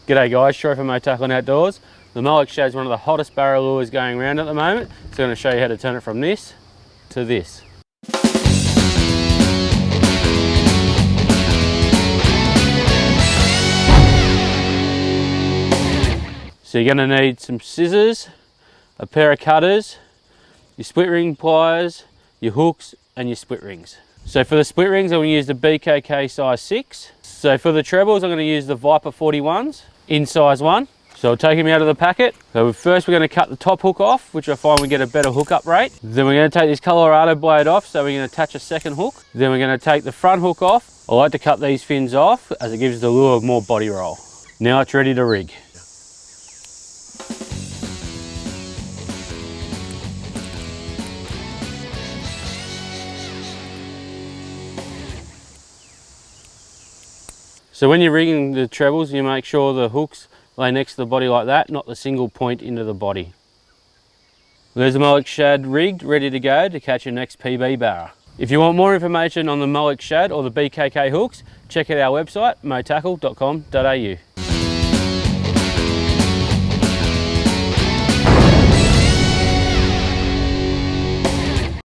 G'day guys, Troy from MoTackle Outdoors. The Molix shad is one of the hottest barra lures going around at the moment. So I'm going to show you how to turn it from this to this. So you're going to need some scissors, a pair of cutters, your split ring pliers, your hooks and your split rings. So for the split rings I'm going to use the BKK size 6. So for the trebles I'm going to use the Viper 41s in size 1. So I'll take them out of the packet. So first we're going to cut the top hook off, which I find we get a better hookup rate. Then we're going to take this Colorado blade off, so we're going to attach a second hook. Then we're going to take the front hook off. I like to cut these fins off as it gives the lure more body roll. Now it's ready to rig. So when you're rigging the trebles, you make sure the hooks lay next to the body like that, not the single point into the body. There's the Molix shad rigged, ready to go to catch your next PB barra. If you want more information on the Molix shad or the BKK hooks, check out our website, motackle.com.au.